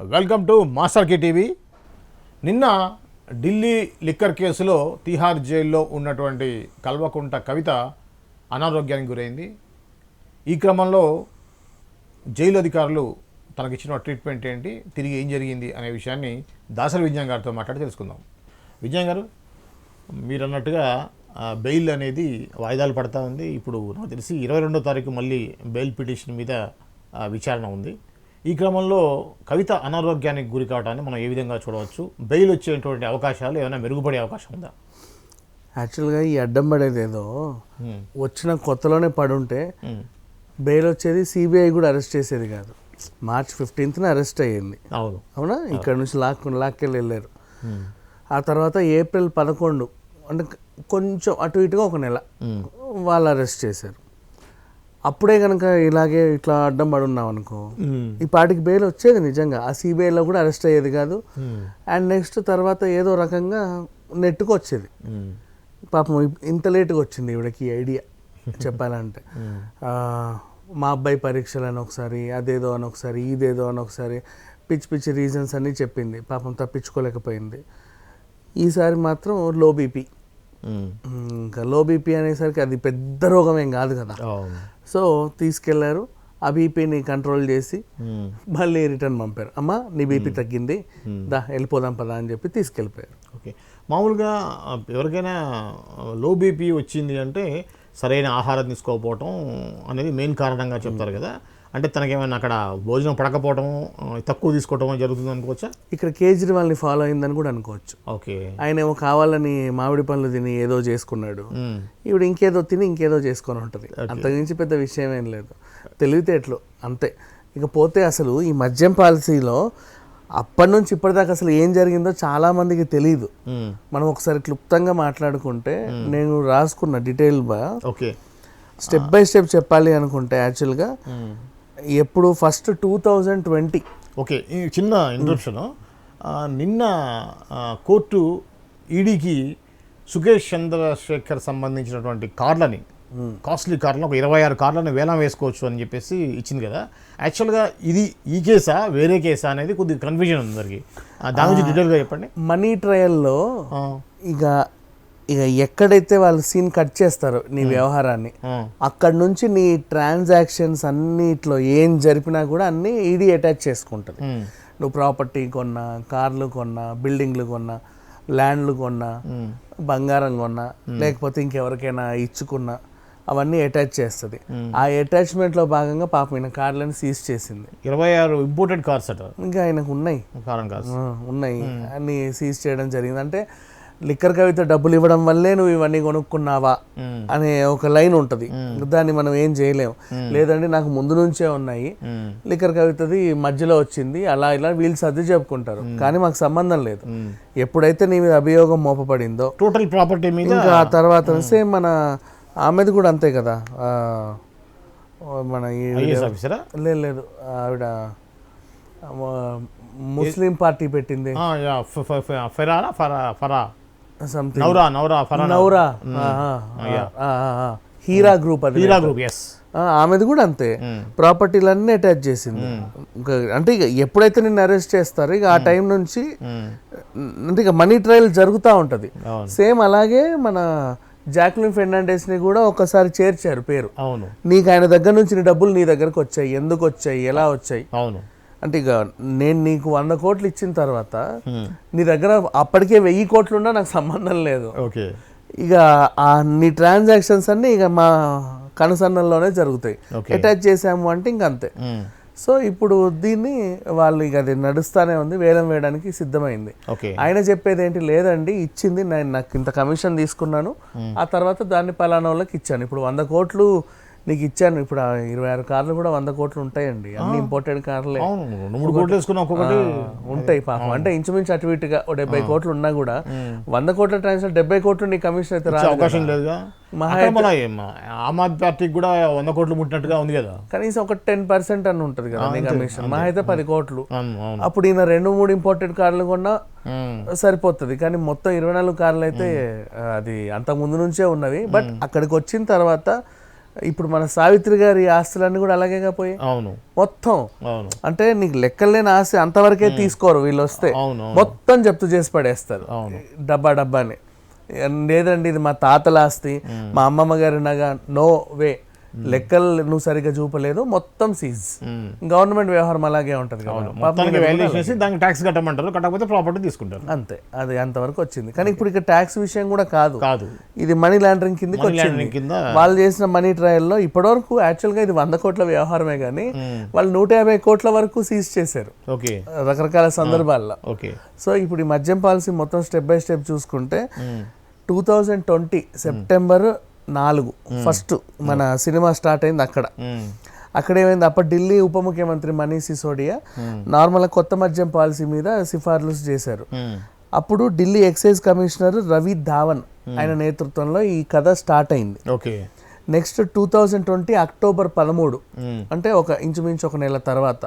Welcome to master K TV. నిన్న Delhi liquor కేసులో తిహార్ జైల్లో ఉన్నటువంటి కల్వకుంట్ల కవిత అనారోగ్యానికి గురైంది. ఈ క్రమంలో జైలు అధికారులు తనకిచ్చిన ట్రీట్మెంట్ ఏంటి, తిరిగి ఏం జరిగింది అనే విషయాన్ని దాసరి విజయం గారితో మాట్లాడి తెలుసుకుందాం. విజయం గారు, మీరు అన్నట్టుగా బెయిల్ అనేది వాయిదాలు పడతా ఉంది. ఇప్పుడు నాకు తెలిసి 22వ తారీఖు మళ్ళీ బెయిల్ పిటిషన్ మీద విచారణ ఉంది. ఈ క్రమంలో కవిత అనారోగ్యానికి గురి కావడాన్ని మనం ఏ విధంగా చూడవచ్చు? బెయిల్ వచ్చేటువంటి అవకాశాలు ఏమైనా మెరుగుపడే అవకాశం ఉందా? యాక్చువల్గా ఈ అడ్డం పడేది ఏదో వచ్చిన కొత్తలోనే పడుంటే బెయిల్ వచ్చేది, సిబిఐ కూడా అరెస్ట్ చేసేది కాదు. మార్చ్ 15న అరెస్ట్ అయ్యింది. అవునా, ఇక్కడ నుంచి లాక్కెళ్ళి వెళ్ళారు. ఆ తర్వాత ఏప్రిల్ 11 అంటే కొంచెం అటు ఇటుగా ఒక నెల వాళ్ళు అరెస్ట్ చేశారు. అప్పుడే కనుక ఇట్లా అడ్డం పడి ఉన్నాం అనుకో, ఈ పాటికి బెయిల్ వచ్చేది నిజంగా. ఆ సిబిఐలో కూడా అరెస్ట్ అయ్యేది కాదు. అండ్ నెక్స్ట్ తర్వాత ఏదో రకంగా నెట్టుకు వచ్చేది. పాపం ఇంత లేటుగా వచ్చింది ఈవిడకి ఐడియా చెప్పాలంటే. మా అబ్బాయి పరీక్షలు అని ఒకసారి, అదేదో అని ఒకసారి, ఇదేదో అని ఒకసారి, పిచ్చి పిచ్చి రీజన్స్ అన్నీ చెప్పింది. పాపం తప్పించుకోలేకపోయింది. ఈసారి మాత్రం లో బీపీ. ఇంకా లో బీపీ అనేసరికి అది పెద్ద రోగం ఏం కాదు కదా. సో తీసుకెళ్లారు, ఆ బీపీని కంట్రోల్ చేసి మళ్ళీ రిటర్న్ పంపారు. అమ్మ నీ బీపీ తగ్గింది, దా వెళ్ళిపోదాం పదా అని చెప్పి తీసుకెళ్ళిపోయారు. ఓకే, మామూలుగా ఎవరికైనా లో బీపీ వచ్చింది అంటే సరైన ఆహారం తీసుకోకపోవటం అనేది మెయిన్ కారణంగా చెప్తారు కదా. అంటే తనకేమైనా అక్కడ భోజనం పడకపోవటం, తక్కువ తీసుకోవటం జరుగుతుంది అనుకోవచ్చా? ఇక్కడ కేజ్రీవాల్ని ఫాలో అయిందని కూడా అనుకోవచ్చు. ఓకే, ఆయన ఏమో కావాలని మామిడి పండ్లు తిని ఏదో చేసుకున్నాడు, ఈవిడ ఇంకేదో తిని ఇంకేదో చేసుకొని ఉంటుంది. అంతకుమించి పెద్ద విషయం ఏం లేదు, తెలివితేటలు అంతే. ఇకపోతే అసలు ఈ మద్యం పాలసీలో అప్పటి నుంచి ఇప్పటిదాకా అసలు ఏం జరిగిందో చాలా మందికి తెలియదు. మనం ఒకసారి క్లుప్తంగా మాట్లాడుకుంటే, నేను రాసుకున్న డీటెయిల్గా స్టెప్ బై స్టెప్ చెప్పాలి అనుకుంటే, యాక్చువల్గా ఎప్పుడు ఫస్ట్ 2020. ఓకే, ఈ చిన్న ఇంటరప్షన్. నిన్న కోర్టు ఈడీకి సుకేష్ చంద్రశేఖర్ సంబంధించినటువంటి కార్లని, కాస్ట్లీ కార్లను, ఒక 26 కార్లను వేలం వేసుకోవచ్చు అని చెప్పేసి ఇచ్చింది కదా. యాక్చువల్గా ఇది ఈ కేసా వేరే కేసా అనేది కొద్దిగా కన్ఫ్యూజన్ ఉంది అందరికి. దాని గురించి డీటెయిల్గా చెప్పండి. మనీ ట్రయల్లో ఇక ఎక్కడైతే వాళ్ళు సీన్ కట్ చేస్తారో నీ వ్యవహారాన్ని, అక్కడ నుంచి నీ ట్రాన్సాక్షన్స్ అన్నిట్లో ఏం జరిపినా కూడా అన్నీ ఈడీ అటాచ్ చేసుకుంటుంది. నువ్వు ప్రాపర్టీ కొన్నా, కార్లు కొన్నా, బిల్డింగ్లు కొన్నా, ల్యాండ్లు కొన్నా, బంగారం కొన్నా, లేకపోతే ఇంకెవరికైనా ఇచ్చుకున్నా, అవన్నీ అటాచ్ చేస్తుంది. ఆ అటాచ్మెంట్లో భాగంగా పాపం ఈయన కార్లను సీజ్ చేసింది. 26 ఇంపోర్టెడ్ కార్స్ అట ఇంకా ఆయనకు ఉన్నాయి, ఉన్నాయి అన్ని సీజ్ చేయడం జరిగింది. అంటే లిక్కర్ కవిత డబ్బులు ఇవ్వడం వల్లే నువ్వు ఇవన్నీ కొనుక్కున్నావా అనే ఒక లైన్ ఉంటుంది. దాన్ని మనం ఏం చేయలేము. లేదంటే నాకు ముందు నుంచే ఉన్నాయి, లిక్కర్ కవితది మధ్యలో వచ్చింది, అలా ఇలా వీళ్ళు సర్ది చెప్పుకుంటారు, కానీ మాకు సంబంధం లేదు. ఎప్పుడైతే నీ మీద అభియోగం మోపబడిందో టోటల్ ప్రాపర్టీ మీద, ఇంకా ఆ తర్వాత సేమ్ మన ఆమెది కూడా అంతే కదా. మన లేదు, ఆవిడ ముస్లిం పార్టీ పెట్టింది, హీరా గ్రూప్. ఆమెది కూడా అంతే, ప్రాపర్టీలన్నీ అటాచ్ చేసింది. అంటే ఇక ఎప్పుడైతే నిన్ను అరెస్ట్ చేస్తారో ఇక ఆ టైం నుంచి అంటే ఇక మనీ ట్రయల్ జరుగుతూ ఉంటుంది. సేమ్ అలాగే మన జాక్లిన్ ఫెర్నాండెస్ ని కూడా ఒకసారి చేర్చారు పేరు. నీకు ఆయన దగ్గర నుంచి నీ డబ్బులు నీ దగ్గరకు వచ్చాయి, ఎందుకు వచ్చాయి, ఎలా వచ్చాయి. అంటే ఇక నేను నీకు 100 కోట్లు ఇచ్చిన తర్వాత నీ దగ్గర అప్పటికే 1000 కోట్లు ఉన్నా నాకు సంబంధం లేదు. ఇక నీ ట్రాన్సాక్షన్స్ అన్నీ ఇక మా కనుసన్నల్లోనే జరుగుతాయి. అటాచ్ చేసాము అంటే ఇంకంతే. సో ఇప్పుడు దీన్ని వాళ్ళు ఇక అది నడుస్తానే ఉంది, వేలం వేయడానికి సిద్ధమైంది. ఆయన చెప్పేది ఏంటి, లేదండి ఇచ్చింది నేను, నాకు ఇంత కమిషన్ తీసుకున్నాను, ఆ తర్వాత దాన్ని పలానా వాళ్ళకి ఇచ్చాను, ఇప్పుడు 100 కోట్లు నీకు ఇచ్చాను. ఇప్పుడు 26 కార్లు కూడా 100 కోట్లు ఉంటాయండి, అన్ని ఇంపోర్టెడ్ కార్లే ఉంటాయి పాపం. అంటే ఇంచుమించు అటు ఇటుగా 70 కోట్లు ఉన్నా కూడా 100 కోట్ల ట్రాన్సాక్షన్ 70 కోట్లు నీ కమిషన్ అయితే అవకాశం లేదు. ఆమ్ ఆద్మీ పార్టీకి కూడా 100 కోట్లు ముట్టినట్టుగా ఉంది కదా, కనీసం ఒక 10% అని ఉంటుంది కదా నీ కమిషన్. మా అయితే 10 కోట్లు. అప్పుడు ఈయన 2-3 ఇంపోర్టెడ్ కార్లు కొన్నా సరిపోతుంది, కానీ మొత్తం 24 కార్లు అయితే అది అంత ముందు నుంచే ఉన్నవి. బట్ అక్కడికి వచ్చిన తర్వాత ఇప్పుడు మన సావిత్రి గారి ఆస్తులన్నీ కూడా అలాగేగా పోయి అవును మొత్తం. అవును అంటే నీకు లెక్కలేని ఆస్తి అంతవరకే తీసుకోరు వీళ్ళు వస్తే, అవును మొత్తం జప్తు చేసి పడేస్తారు డబ్బాని. లేదండి ఇది మా తాతల ఆస్తి, మా అమ్మమ్మ గారి నగ, నో వే, లెక్కలు నువ్వు సరిగ్గా చూపలేదు, మొత్తం సీజ్. గవర్నమెంట్ వ్యవహారం అలాగే ఉంటది కదా, దానికి ట్యాక్స్ కట్టమంటారు, కట్టకపోతే ప్రాపర్టీ తీసుకుంటారు, అంతే. అది అంతవరకు వచ్చింది. కానీ ఇప్పుడు ఇక ట్యాక్స్ విషయం కూడా కాదు, ఇది మనీ లాండరింగ్ కిందకి వచ్చింది. వాళ్ళు చేసిన మనీ ట్రయల్లో ఇప్పటివరకు యాక్చువల్గా ఇది 100 కోట్ల వ్యవహారమే, కానీ వాళ్ళు 150 కోట్ల వరకు సీజ్ చేశారు రకరకాల సందర్భాల్లో. సో ఇప్పుడు ఈ మద్యం పాలసీ మొత్తం స్టెప్ బై స్టెప్ చూసుకుంటే 2020 సెప్టెంబర్ 4 ఫస్ట్ మన సినిమా స్టార్ట్ అయింది అక్కడ ఏమైంది, అప్పటి ఢిల్లీ ఉప ముఖ్యమంత్రి మనీష్ సిసోడియా నార్మల్గా కొత్త మద్యం పాలసీ మీద సిఫార్సు చేశారు. అప్పుడు ఢిల్లీ ఎక్సైజ్ కమిషనర్ రవి ధావన్ ఆయన నేతృత్వంలో ఈ కథ స్టార్ట్ అయింది. నెక్స్ట్ 2020 అక్టోబర్ 13 అంటే ఇంచుమించు ఒక నెల తర్వాత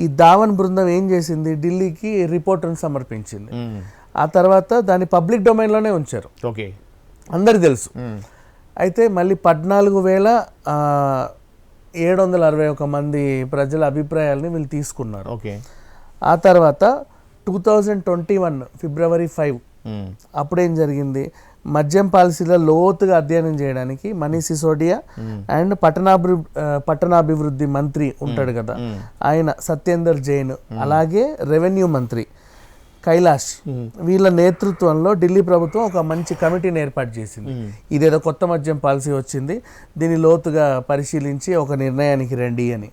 ఈ ధావన్ బృందం ఏం చేసింది, ఢిల్లీకి రిపోర్ట్ను సమర్పించింది. ఆ తర్వాత దాన్ని పబ్లిక్ డొమైన్లోనే ఉంచారు, అందరికి తెలుసు. అయితే మళ్ళీ 14,761 మంది ప్రజల అభిప్రాయాలని వీళ్ళు తీసుకున్నారు. ఆ తర్వాత 2021 ఫిబ్రవరి 5 అప్పుడేం జరిగింది, మద్యం పాలసీలో లోతుగా అధ్యయనం చేయడానికి మనీష్ సిసోడియా అండ్ పట్టణాభివృద్ధి మంత్రి ఉంటాడు కదా ఆయన సత్యేందర్ జైన్, అలాగే రెవెన్యూ మంత్రి కైలాష్, వీళ్ళ నేతృత్వంలో ఢిల్లీ ప్రభుత్వం ఒక మంచి కమిటీని ఏర్పాటు చేసింది. ఇదేదో కొత్త మద్యం పాలసీ వచ్చింది, దీన్ని లోతుగా పరిశీలించి ఒక నిర్ణయానికి రండి అని.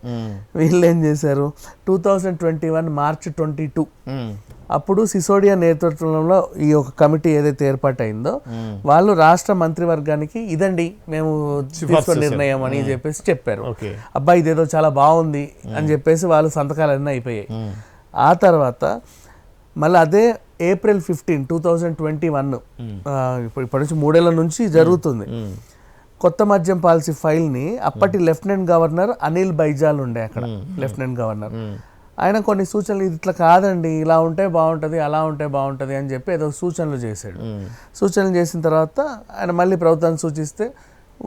వీళ్ళు ఏం చేశారు, 2021 మార్చి 22 అప్పుడు సిసోడియా నేతృత్వంలో ఈ ఒక కమిటీ ఏదైతే ఏర్పాటైందో వాళ్ళు రాష్ట్ర మంత్రివర్గానికి ఇదండి మేము తీసుకున్న నిర్ణయం అని చెప్పేసి చెప్పారు. అబ్బాయి ఇదేదో చాలా బాగుంది అని చెప్పేసి వాళ్ళు సంతకాలన్నీ అయిపోయాయి. ఆ తర్వాత మళ్ళీ అదే ఏప్రిల్ 15, 2021 ఇప్పటి నుంచి 3 ఏళ్ల నుంచి జరుగుతుంది. కొత్త మద్యం పాలసీ ఫైల్ని అప్పటి లెఫ్టినెంట్ గవర్నర్ అనిల్ బైజాల్ ఉండే అక్కడ లెఫ్టినెంట్ గవర్నర్, ఆయన కొన్ని సూచనలు ఇట్లా కాదండి ఇలా ఉంటే బాగుంటుంది అలా ఉంటే బాగుంటుంది అని చెప్పి ఏదో సూచనలు చేశాడు. సూచనలు చేసిన తర్వాత ఆయన మళ్ళీ ప్రభుత్వాన్ని సూచిస్తే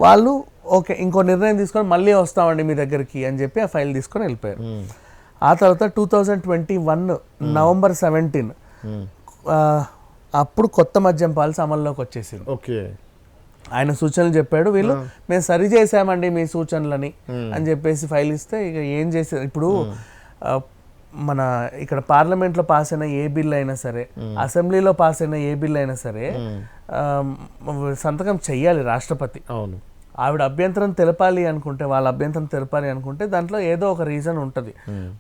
వాళ్ళు ఓకే ఇంకో నిర్ణయం తీసుకొని మళ్ళీ వస్తామండి మీ దగ్గరికి అని చెప్పి ఆ ఫైల్ తీసుకొని వెళ్ళిపోయారు. ఆ తర్వాత 2021 నవంబర్ 17 అప్పుడు కొత్త మద్యం పాలసీ అమల్లోకి వచ్చేసింది. ఆయన సూచనలు చెప్పాడు, వీళ్ళు మేము సరి చేసామండి మీ సూచనలని అని చెప్పేసి ఫైల్ ఇస్తే ఇక ఏం చేశారు, ఇప్పుడు మన ఇక్కడ పార్లమెంట్లో పాస్ అయిన ఏ బిల్ అయినా సరే, అసెంబ్లీలో పాస్ అయిన ఏ బిల్ అయినా సరే సంతకం చెయ్యాలి రాష్ట్రపతి. అవును, ఆవిడ అభ్యంతరం తెలపాలి అనుకుంటే, వాళ్ళ అభ్యంతరం తెలపాలి అనుకుంటే దాంట్లో ఏదో ఒక రీజన్ ఉంటుంది.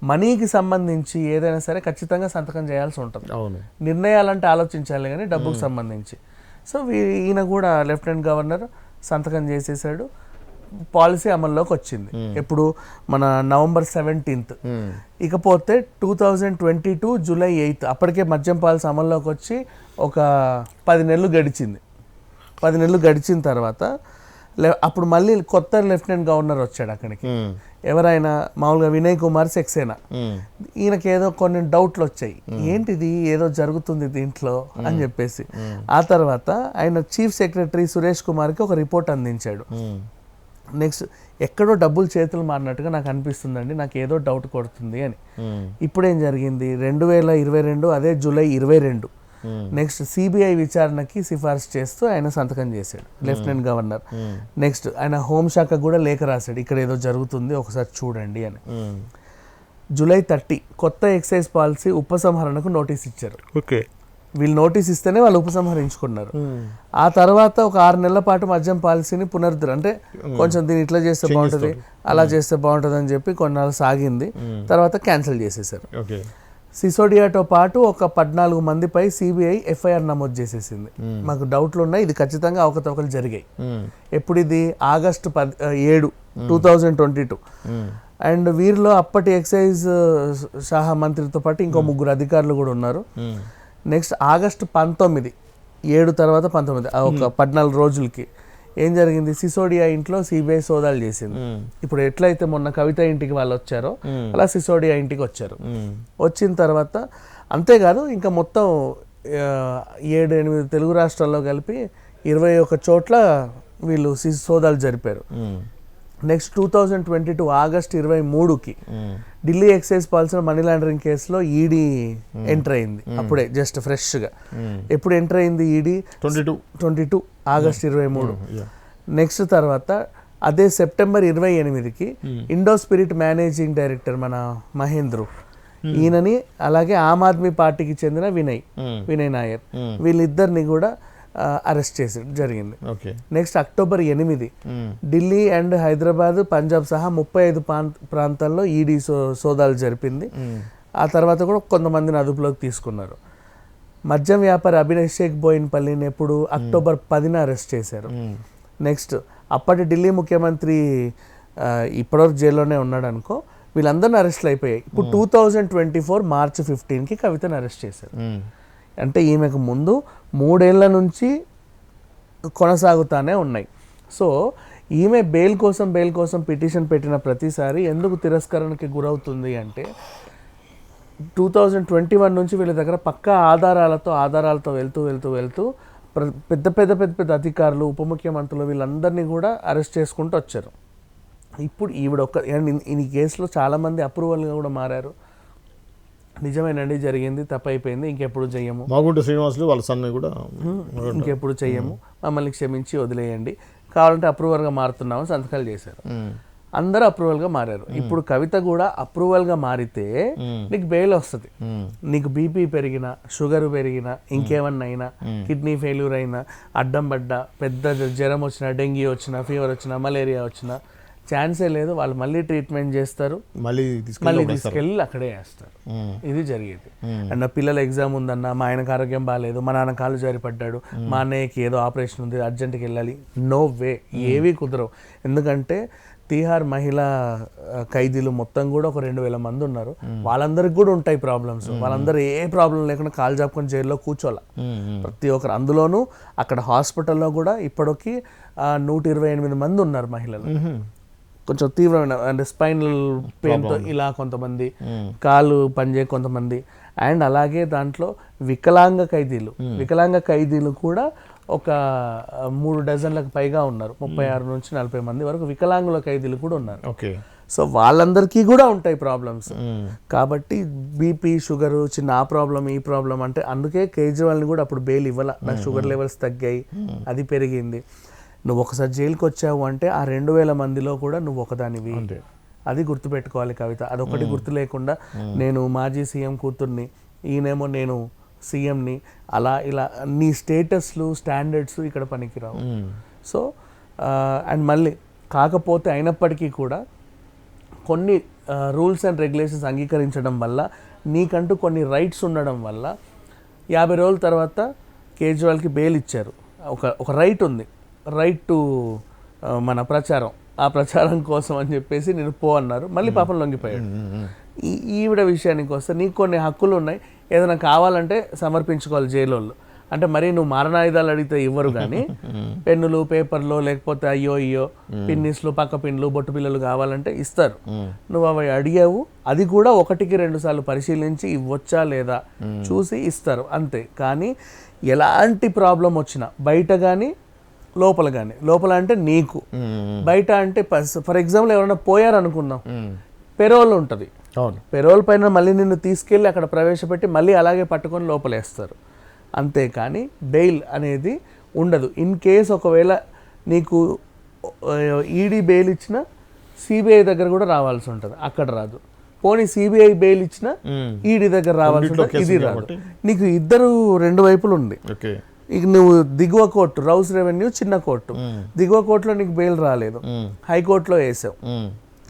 మనీకి సంబంధించి ఏదైనా సరే ఖచ్చితంగా సంతకం చేయాల్సి ఉంటుంది. నిర్ణయాలంటే ఆలోచించాలి కానీ డబ్బుకు సంబంధించి. సో ఈయన కూడా లెఫ్టినెంట్ గవర్నర్ సంతకం చేసేసాడు, పాలసీ అమల్లోకి వచ్చింది. ఇప్పుడు మన నవంబర్ 17. ఇకపోతే 2022 జూలై 8 అప్పటికే మద్యం పాలసీ అమల్లోకి వచ్చి ఒక 10 నెలలు గడిచింది. 10 నెలలు గడిచిన తర్వాత అప్పుడు మళ్ళీ కొత్త లెఫ్టినెంట్ గవర్నర్ వచ్చాడు అక్కడికి. ఎవరైనా మామూలుగా వినయ్ కుమార్ సక్సేనా. ఈయనకి ఏదో కొన్ని డౌట్లు వచ్చాయి, ఏంటిది ఏదో జరుగుతుంది దీంట్లో అని చెప్పేసి. ఆ తర్వాత ఆయన చీఫ్ సెక్రటరీ సురేష్ కుమార్కి ఒక రిపోర్ట్ అందించాడు. నెక్స్ట్ ఎక్కడో డబ్బులు చేతులు మారినట్టుగా నాకు అనిపిస్తుందండి, నాకు ఏదో డౌట్ కొడుతుంది అని. ఇప్పుడేం జరిగింది, 2022 అదే జూలై 22 నెక్స్ట్ సిబిఐ విచారణకి సిఫార్సు చేస్తూ ఆయన సంతకం చేశాడు లెఫ్టినెంట్ గవర్నర్. నెక్స్ట్ ఆయన హోంశాఖ కూడా లేఖ రాశాడు, ఇక్కడ ఏదో జరుగుతుంది ఒకసారి చూడండి అని. జూలై 30 కొత్త ఎక్సైజ్ పాలసీ ఉపసంహరణకు నోటీస్ ఇచ్చారు. వీళ్ళు నోటీస్ ఇస్తేనే వాళ్ళు ఉపసంహరించుకున్నారు. ఆ తర్వాత ఒక 6 నెలల పాటు మద్యం పాలసీని అంటే కొంచెం దీన్ని ఇట్లా చేస్తే బాగుంటుంది అలా చేస్తే బాగుంటుంది అని చెప్పి కొన్నాళ్ళు సాగింది. తర్వాత క్యాన్సిల్ చేసేసారు. సిసోడియాతో పాటు ఒక 14 మందిపై సిబిఐ ఎఫ్ఐఆర్ నమోదు చేసేసింది. మాకు డౌట్లు ఉన్నాయి, ఇది ఖచ్చితంగా అవకతవకలు జరిగాయి. ఎప్పుడు ఇది ఆగస్టు 7, 2022. అండ్ వీరిలో అప్పటి ఎక్సైజ్ శాఖ మంత్రితో పాటు ఇంకో 3 అధికారులు కూడా ఉన్నారు. నెక్స్ట్ ఆగస్టు 19, 7 తర్వాత 19 ఒక 14 రోజులకి ఏం జరిగింది, సిసోడియా ఇంట్లో సిబిఐ సోదాలు చేసింది. ఇప్పుడు ఎట్లయితే మొన్న కవిత ఇంటికి వాళ్ళు వచ్చారో అలా సిసోడియా ఇంటికి వచ్చారు. వచ్చిన తర్వాత అంతేకాదు ఇంకా మొత్తం 7-8 తెలుగు రాష్ట్రాల్లో కలిపి 21 చోట్ల వీళ్ళు సోదాలు జరిపారు. నెక్స్ట్ 2022 ఆగస్ట్ 23కి Delhi excise policy money laundering కేసులో ఈడీ ఎంటర్ అయింది. అప్పుడే జస్ట్ ఫ్రెష్గా ఎప్పుడు ఎంటర్ అయింది ఈడీ 22 ఆగస్ట్ 23. నెక్స్ట్ తర్వాత అదే సెప్టెంబర్ 28కి ఇండో స్పిరిట్ మేనేజింగ్ డైరెక్టర్ మన మహేంద్రు ఈయనని, అలాగే ఆమ్ ఆద్మీ పార్టీకి చెందిన వినయ్ నాయర్ వీళ్ళిద్దరిని కూడా అరెస్ట్ చేసి జరిగింది. Next October 8 Delhi and Hyderabad, Punjab సహా 35 ప్రాంతాల్లో ఈడీ సోదాలు జరిపింది. ఆ తర్వాత కూడా కొంతమందిని అదుపులోకి తీసుకున్నారు. మద్యం వ్యాపారి అభిషేక్ బోయిన్పల్లిని ఎప్పుడు అక్టోబర్ 10న అరెస్ట్ చేశారు. నెక్స్ట్ అప్పటి ఢిల్లీ ముఖ్యమంత్రి ఇప్పటివరకు జైల్లోనే ఉన్నాడు అనుకో, వీళ్ళందరినీ అరెస్ట్లు అయిపోయాయి. ఇప్పుడు 2024 మార్చి 15కి కవితను అరెస్ట్ చేశారు. అంటే ఈమెకు ముందు 3 ఏళ్ల నుంచి కొనసాగుతానే ఉన్నాయి. సో ఈమె బెయిల్ కోసం పిటిషన్ పెట్టిన ప్రతిసారి ఎందుకు తిరస్కరణకి గురవుతుంది అంటే 2021 నుంచి వీళ్ళ దగ్గర పక్కా ఆధారాలతో వెళ్తూ పెద్ద అధికారులు, ఉప ముఖ్యమంత్రులు వీళ్ళందరినీ కూడా అరెస్ట్ చేసుకుంటూ వచ్చారు. ఇప్పుడు ఈవిడ ఈ కేసులో చాలామంది అప్రూవల్గా కూడా మారారు. నిజమేనండి, జరిగింది, తప్పైపోయింది, ఇంకెప్పుడు చెయ్యము, మాగుంట శ్రీనివాసులు వాళ్ళ సన్ని కూడా ఇంకెప్పుడు చెయ్యము, మమ్మల్ని క్షమించి వదిలేయండి, కావాలంటే అప్రూవల్గా మారుతున్నాము సంతకాలు చేశారు. అందరూ అప్రూవల్గా మారారు. ఇప్పుడు కవిత కూడా అప్రూవల్గా మారితే నీకు బెయిల్ వస్తుంది. నీకు బీపీ పెరిగినా, షుగర్ పెరిగినా, ఇంకేమన్నా అయినా, కిడ్నీ ఫెయిల్యూర్ అయినా, అడ్డం పడ్డా, పెద్ద జ్వరం వచ్చినా, డెంగీ వచ్చినా, ఫీవర్ వచ్చినా, మలేరియా వచ్చినా ఛాన్సే లేదు. వాళ్ళు మళ్ళీ ట్రీట్మెంట్ చేస్తారు, మళ్ళీ తీసుకెళ్ళి అక్కడే వేస్తారు. ఇది జరిగేది. అండ్ నా పిల్లల ఎగ్జామ్ ఉందన్నా, మా ఆయనకు ఆరోగ్యం బాగాలేదు, మా నాన్న కాలు జారి పడ్డాడు, మా అన్నయ్యకి ఏదో ఆపరేషన్ ఉంది, అర్జెంట్కి వెళ్ళాలి, నో వే, ఏవి కుదరవు. ఎందుకంటే తీహార్ మహిళా ఖైదీలు మొత్తం కూడా ఒక 2000 మంది ఉన్నారు. వాళ్ళందరికి కూడా ఉంటాయి ప్రాబ్లమ్స్. వాళ్ళందరూ ఏ ప్రాబ్లం లేకుండా కాలు జాపుకొని జైల్లో కూర్చోాల ప్రతి ఒక్కరు. అందులోనూ అక్కడ హాస్పిటల్లో కూడా ఇప్పటికి 128 మంది ఉన్నారు మహిళలు. కొంచెం తీవ్రమైన అంటే స్పైనల్ పెయిన్తో ఇలా కొంతమంది, కాలు పనిచే కొంతమంది, అండ్ అలాగే దాంట్లో వికలాంగ ఖైదీలు కూడా ఒక 3 డజన్లకు పైగా ఉన్నారు. 36 నుంచి 40 మంది వరకు వికలాంగుల ఖైదీలు కూడా ఉన్నారు. సో వాళ్ళందరికీ కూడా ఉంటాయి ప్రాబ్లమ్స్. కాబట్టి బీపీ, షుగర్, చిన్న ఆ ప్రాబ్లం ఈ ప్రాబ్లం అంటే అందుకే కేజ్రీవాల్ని కూడా అప్పుడు బెయిల్ ఇవ్వాల. నాకు షుగర్ లెవెల్స్ తగ్గాయి, అది పెరిగింది. నువ్వు ఒకసారి జైలుకి వచ్చావు అంటే ఆ 2000 మందిలో కూడా నువ్వు ఒకదానివి. అది గుర్తుపెట్టుకోవాలి కవిత. అదొకటి గుర్తు లేకుండా నేను మాజీ సీఎం కూతుర్ని, ఈయనేమో నేను సీఎంని, అలా ఇలా నీ స్టేటస్లు స్టాండర్డ్స్ ఇక్కడ పనికిరావు. సో అండ్ మళ్ళీ కాకపోతే అయినప్పటికీ కూడా కొన్ని రూల్స్ అండ్ రెగ్యులేషన్స్ అంగీకరించడం వల్ల, నీకంటూ కొన్ని రైట్స్ ఉండడం వల్ల 50 రోజుల తర్వాత కేజ్రీవాల్కి బెయిల్ ఇచ్చారు. ఒక రైట్ ఉంది, రైట్ టు మన ప్రచారం. ఆ ప్రచారం కోసం అని చెప్పేసి నేను అన్నారు. మళ్ళీ పాపం లొంగిపోయాడు. ఈవిడ విషయానికి వస్తే నీకు కొన్ని హక్కులు ఉన్నాయి, ఏదైనా కావాలంటే సమర్పించుకోవాలి జైలు. అంటే మరీ నువ్వు మారణాయుధాలు అడిగితే ఇవ్వరు, కానీ పెన్నులు, పేపర్లు, లేకపోతే అయ్యో పిన్నిస్లు, పక్క పిన్లు, బొట్టు పిల్లలు కావాలంటే ఇస్తారు. నువ్వు అవి అడిగావు, అది కూడా 1-2 సార్లు పరిశీలించి ఇవ్వచ్చా లేదా చూసి ఇస్తారు అంతే. కానీ ఎలాంటి ప్రాబ్లం వచ్చినా బయట కానీ లోపల అంటే నీకు, బయట అంటే ఫర్ ఎగ్జాంపుల్ ఎవరైనా పోయారనుకుందాం, పెరోల్ ఉంటుంది, పెరోల్ పైన మళ్ళీ నిన్ను తీసుకెళ్ళి అక్కడ ప్రవేశపెట్టి మళ్ళీ అలాగే పట్టుకొని లోపలేస్తారు. అంతేకాని బెయిల్ అనేది ఉండదు. ఇన్ కేస్ ఒకవేళ నీకు ఈడీ బెయిల్ ఇచ్చినా సిబిఐ దగ్గర కూడా రావాల్సి ఉంటుంది, అక్కడ రాదు. పోనీ సిబిఐ బెయిల్ ఇచ్చినా ఈడీ దగ్గర రావాల్సి ఉంటుంది, ఇది రాదు. నీకు ఇద్దరు 2 వైపులు ఉంది. ఇక నువ్వు దిగువ కోర్టు, రౌస్ రెవెన్యూ చిన్న కోర్టు, దిగువ కోర్టులో నీకు బెయిల్ రాలేదు, హైకోర్టులో వేసావు,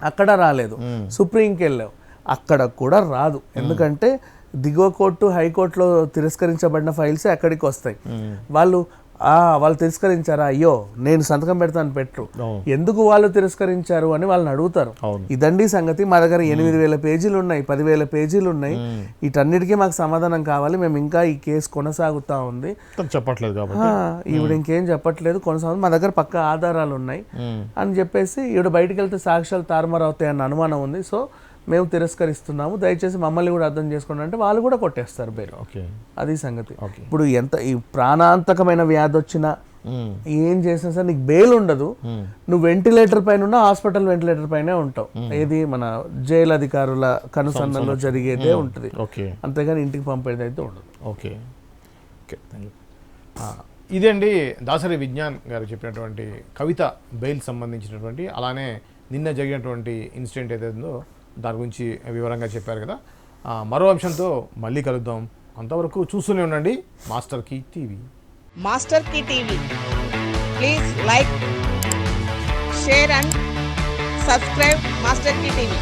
అక్కడ రాలేదు, సుప్రీంకి వెళ్ళావు, అక్కడ కూడా రాదు. ఎందుకంటే దిగువ కోర్టు, హైకోర్టులో తిరస్కరించబడిన ఫైల్స్ అక్కడికి వస్తాయి. వాళ్ళు తిరస్కరించారా, అయ్యో నేను సంతకం పెడతాను పెట్టరు, ఎందుకు వాళ్ళు తిరస్కరించారు అని వాళ్ళని అడుగుతారు. ఇదండి సంగతి. మా దగ్గర 8,000 పేజీలు ఉన్నాయి, 10,000 పేజీలు ఉన్నాయి, వీటన్నిటికీ మాకు సమాధానం కావాలి, మేము ఇంకా ఈ కేసు కొనసాగుతా ఉంది చెప్పట్లేదు కాబట్టి ఈవిడ ఇంకేం చెప్పట్లేదు, కొనసాగుతుంది, మా దగ్గర పక్కా ఆధారాలు ఉన్నాయి అని చెప్పేసి ఈవిడ బయటకు వెళ్తే సాక్ష్యాలు తారుమారు అవుతాయి అన్న అనుమానం ఉంది. సో మేము తిరస్కరిస్తున్నాము, దయచేసి మమ్మల్ని కూడా అర్థం చేసుకోండి అంటే వాళ్ళు కూడా కొట్టేస్తారు బెయిల్. అది సంగతి. ఇప్పుడు ఎంత ఈ ప్రాణాంతకమైన వ్యాధి వచ్చినా ఏం చేసినా సరే నీకు బెయిల్ ఉండదు. నువ్వు వెంటిలేటర్ పైన ఉన్న హాస్పిటల్ వెంటిలేటర్ పైనే ఉంటావు. ఏది మన జైలు అధికారుల కనుసన్నలో జరిగేదే ఉంటుంది, అంతేగాని ఇంటికి పంపేది అయితే ఉండదు. Okay okay thank you. ఇదండి దాసరి విజ్ఞాన్ గారు చెప్పినటువంటి కవిత బెయిల్ సంబంధించినటువంటి, అలానే నిన్న జరిగినటువంటి ఇన్సిడెంట్ ఏదైందో దాని గురించి వివరంగా చెప్పారు కదా. మరో అంశంతో మళ్ళీ కలుద్దాం. అంతవరకు చూస్తూనే ఉండండి Master Key TV. Master Key TV, please like, share and subscribe Master Key TV.